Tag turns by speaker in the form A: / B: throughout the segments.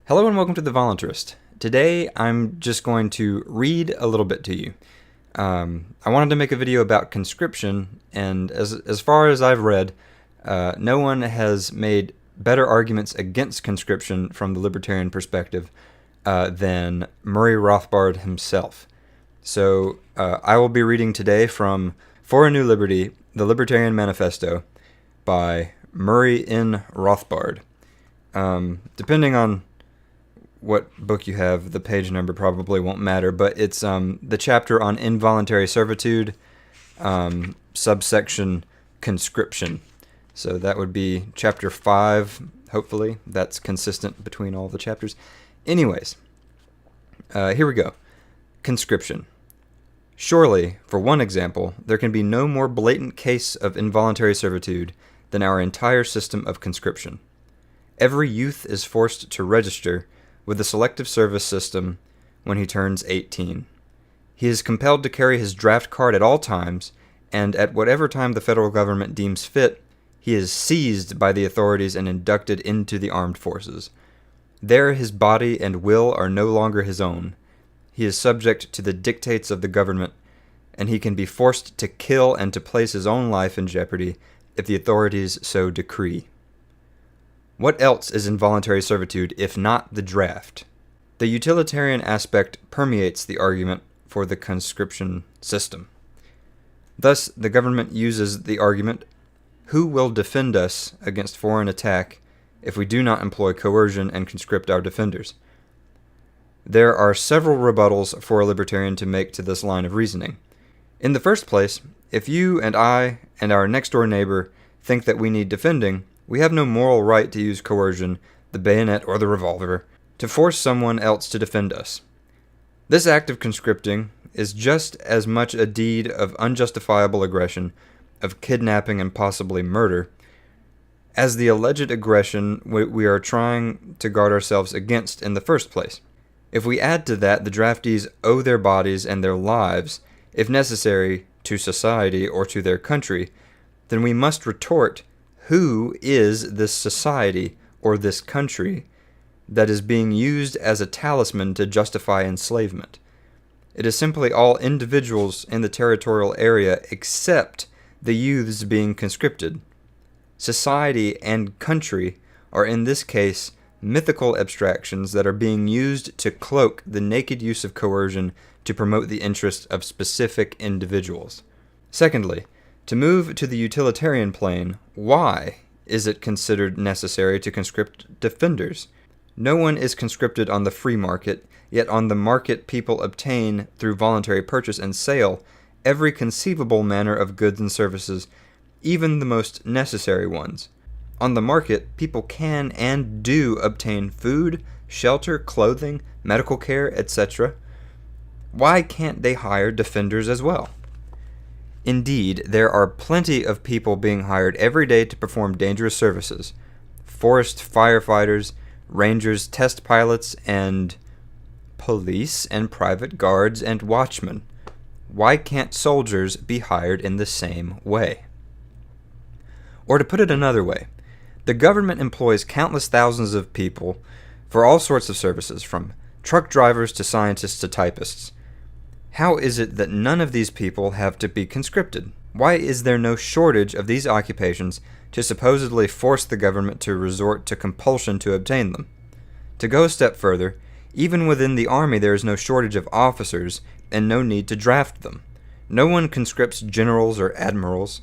A: Hello and welcome to the Voluntarist. Today I'm just going to read a little bit to you. I wanted to make a video about conscription, and as far as I've read, no one has made better arguments against conscription from the libertarian perspective than Murray Rothbard himself. So I will be reading today from For a New Liberty, the Libertarian Manifesto by Murray N. Rothbard. Depending on what book you have, the page number probably won't matter, but it's the chapter on involuntary servitude, subsection conscription. So that would be chapter 5, hopefully. That's consistent between all the chapters. Anyways, here we go. Conscription. Surely, for one example, there can be no more blatant case of involuntary servitude than our entire system of conscription. Every youth is forced to register with the selective service system when he turns 18. He is compelled to carry his draft card at all times, and at whatever time the federal government deems fit, he is seized by the authorities and inducted into the armed forces. There his body and will are no longer his own. He is subject to the dictates of the government, and he can be forced to kill and to place his own life in jeopardy if the authorities so decree. What else is involuntary servitude if not the draft? The utilitarian aspect permeates the argument for the conscription system. Thus, the government uses the argument, who will defend us against foreign attack if we do not employ coercion and conscript our defenders? There are several rebuttals for a libertarian to make to this line of reasoning. In the first place, if you and I and our next-door neighbor think that we need defending, we have no moral right to use coercion, the bayonet or the revolver, to force someone else to defend us. This act of conscripting is just as much a deed of unjustifiable aggression, of kidnapping and possibly murder, as the alleged aggression we are trying to guard ourselves against in the first place. If we add to that the draftees owe their bodies and their lives, if necessary, to society or to their country, then we must retort, who is this society or this country that is being used as a talisman to justify enslavement? It is simply all individuals in the territorial area except the youths being conscripted. Society and country are in this case mythical abstractions that are being used to cloak the naked use of coercion to promote the interests of specific individuals. Secondly, to move to the utilitarian plane, why is it considered necessary to conscript defenders? No one is conscripted on the free market, yet on the market people obtain, through voluntary purchase and sale, every conceivable manner of goods and services, even the most necessary ones. On the market, people can and do obtain food, shelter, clothing, medical care, etc. Why can't they hire defenders as well? Indeed, there are plenty of people being hired every day to perform dangerous services. Forest firefighters, rangers, test pilots, and police and private guards and watchmen. Why can't soldiers be hired in the same way? Or to put it another way, the government employs countless thousands of people for all sorts of services, from truck drivers to scientists to typists. How is it that none of these people have to be conscripted? Why is there no shortage of these occupations to supposedly force the government to resort to compulsion to obtain them? To go a step further, even within the army there is no shortage of officers and no need to draft them. No one conscripts generals or admirals.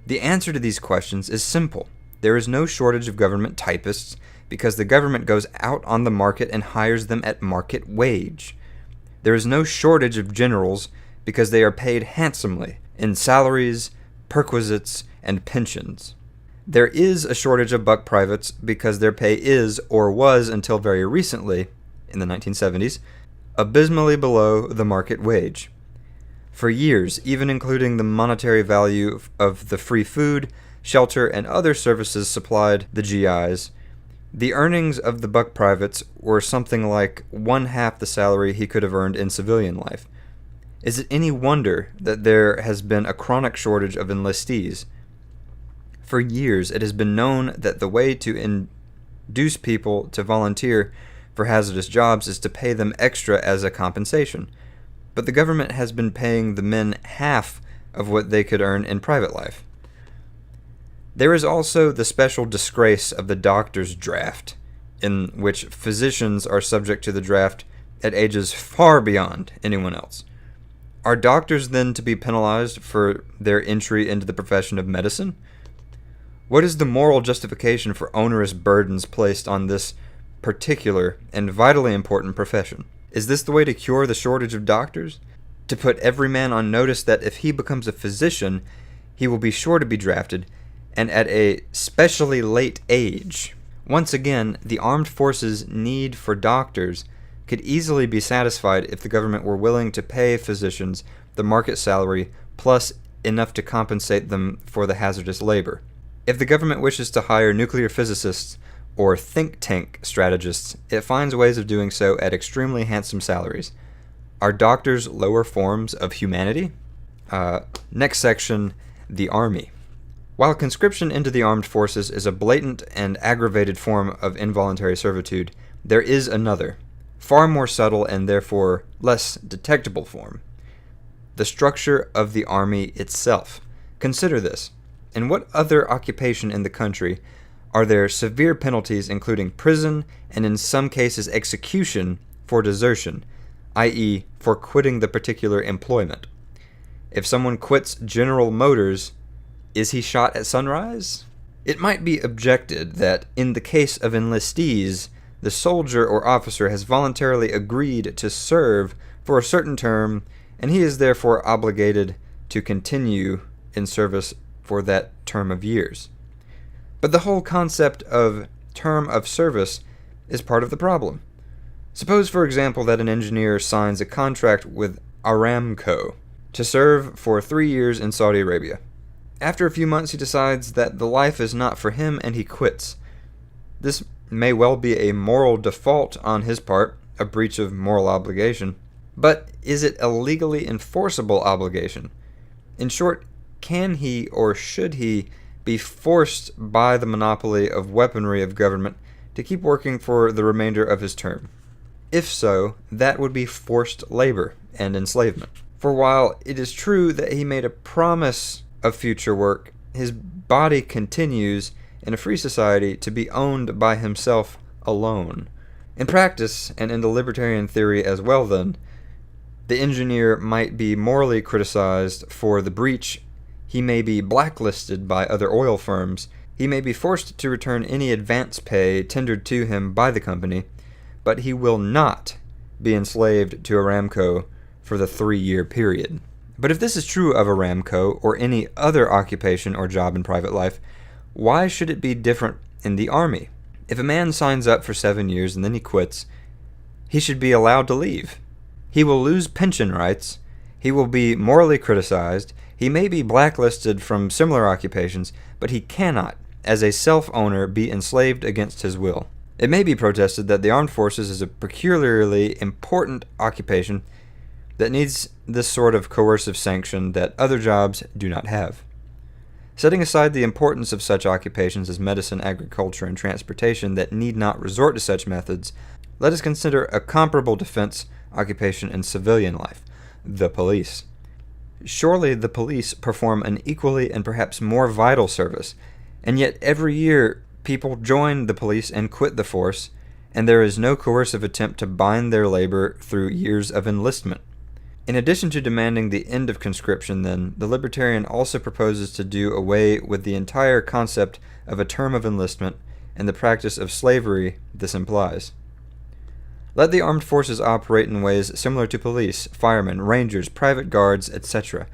A: The answer to these questions is simple. There is no shortage of government typists because the government goes out on the market and hires them at market wage. There is no shortage of generals because they are paid handsomely in salaries, perquisites, and pensions. There is a shortage of buck privates because their pay is, or was until very recently, in the 1970s, abysmally below the market wage. For years, even including the monetary value of the free food, shelter, and other services supplied the GIs, the earnings of the buck privates were something like one-half the salary he could have earned in civilian life. Is it any wonder that there has been a chronic shortage of enlistees? For years, it has been known that the way to induce people to volunteer for hazardous jobs is to pay them extra as a compensation. But the government has been paying the men half of what they could earn in private life. There is also the special disgrace of the doctor's draft, in which physicians are subject to the draft at ages far beyond anyone else. Are doctors then to be penalized for their entry into the profession of medicine? What is the moral justification for onerous burdens placed on this particular and vitally important profession? Is this the way to cure the shortage of doctors? To put every man on notice that if he becomes a physician, he will be sure to be drafted, and at a specially late age? Once again, the armed forces' need for doctors could easily be satisfied if the government were willing to pay physicians the market salary plus enough to compensate them for the hazardous labor. If the government wishes to hire nuclear physicists or think tank strategists, it finds ways of doing so at extremely handsome salaries. Are doctors lower forms of humanity? Next section, the Army. While conscription into the armed forces is a blatant and aggravated form of involuntary servitude, there is another, far more subtle and therefore less detectable form: the structure of the army itself. Consider this. In what other occupation in the country are there severe penalties, including prison and in some cases execution, for desertion, i.e., for quitting the particular employment? If someone quits General Motors, is he shot at sunrise? It might be objected that in the case of enlistees, the soldier or officer has voluntarily agreed to serve for a certain term, and he is therefore obligated to continue in service for that term of years. But the whole concept of term of service is part of the problem. Suppose, for example, that an engineer signs a contract with Aramco to serve for 3 years in Saudi Arabia. After a few months, he decides that the life is not for him and he quits. This may well be a moral default on his part, a breach of moral obligation. But is it a legally enforceable obligation? In short, can he or should he be forced by the monopoly of weaponry of government to keep working for the remainder of his term? If so, that would be forced labor and enslavement. For while it is true that he made a promise of future work, his body continues, in a free society, to be owned by himself alone. In practice, and in the libertarian theory as well then, the engineer might be morally criticized for the breach, he may be blacklisted by other oil firms, he may be forced to return any advance pay tendered to him by the company, but he will not be enslaved to Aramco for the 3-year period. But if this is true of Aramco or any other occupation or job in private life, why should it be different in the army? If a man signs up for 7 years and then he quits, he should be allowed to leave. He will lose pension rights, he will be morally criticized, he may be blacklisted from similar occupations, but he cannot, as a self-owner, be enslaved against his will. It may be protested that the armed forces is a peculiarly important occupation that needs this sort of coercive sanction that other jobs do not have. Setting aside the importance of such occupations as medicine, agriculture, and transportation that need not resort to such methods, let us consider a comparable defense occupation in civilian life: the police. Surely the police perform an equally and perhaps more vital service, and yet every year people join the police and quit the force, and there is no coercive attempt to bind their labor through years of enlistment. In addition to demanding the end of conscription, then, the libertarian also proposes to do away with the entire concept of a term of enlistment and the practice of slavery this implies. Let the armed forces operate in ways similar to police, firemen, rangers, private guards, etc.,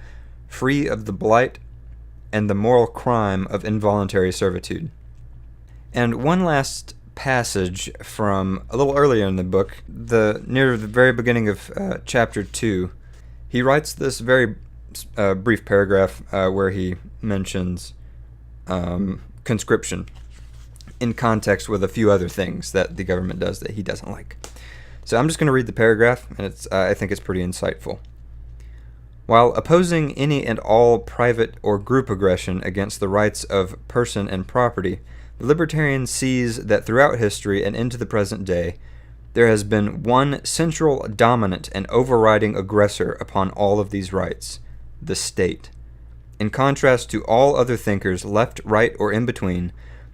A: free of the blight and the moral crime of involuntary servitude. And one last passage from a little earlier in the book, near the very beginning of chapter 2, he writes this very brief paragraph where he mentions conscription in context with a few other things that the government does that he doesn't like. So I'm just going to read the paragraph, and I think it's pretty insightful. While opposing any and all private or group aggression against the rights of person and property, the libertarian sees that throughout history and into the present day, there has been one central, dominant, and overriding aggressor upon all of these rights: the state. In contrast to all other thinkers, left, right, or in between,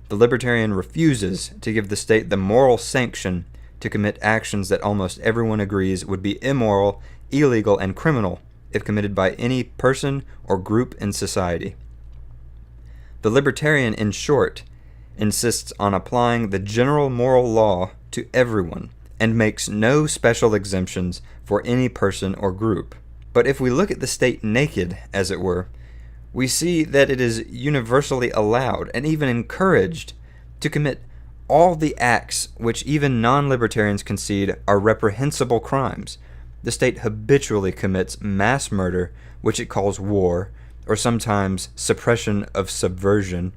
A: the libertarian refuses to give the state the moral sanction to commit actions that almost everyone agrees would be immoral, illegal, and criminal if committed by any person or group in society. The libertarian, in short, insists on applying the general moral law to everyone and makes no special exemptions for any person or group. But if we look at the state naked, as it were, we see that it is universally allowed and even encouraged to commit all the acts which even non-libertarians concede are reprehensible crimes. The state habitually commits mass murder, which it calls war, or sometimes suppression of subversion.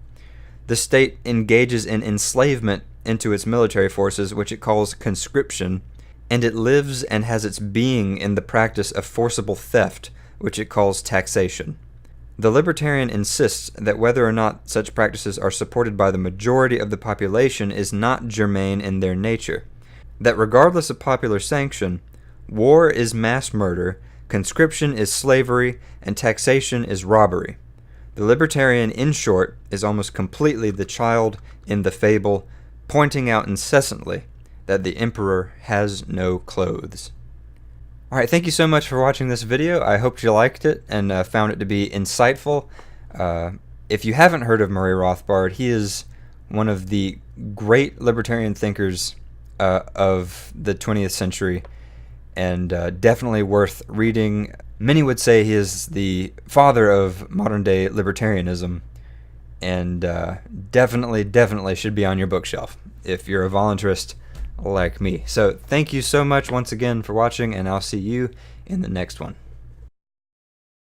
A: The state engages in enslavement into its military forces, which it calls conscription, and it lives and has its being in the practice of forcible theft, which it calls taxation. The libertarian insists that whether or not such practices are supported by the majority of the population is not germane in their nature, that regardless of popular sanction, war is mass murder, conscription is slavery, and taxation is robbery. The libertarian, in short, is almost completely the child in the fable, pointing out incessantly that the emperor has no clothes. Alright, thank you so much for watching this video. I hope you liked it and found it to be insightful. If you haven't heard of Murray Rothbard, he is one of the great libertarian thinkers of the 20th century, and definitely worth reading. Many would say he is the father of modern-day libertarianism, and definitely should be on your bookshelf if you're a voluntarist like me. So thank you so much once again for watching, and I'll see you in the next one.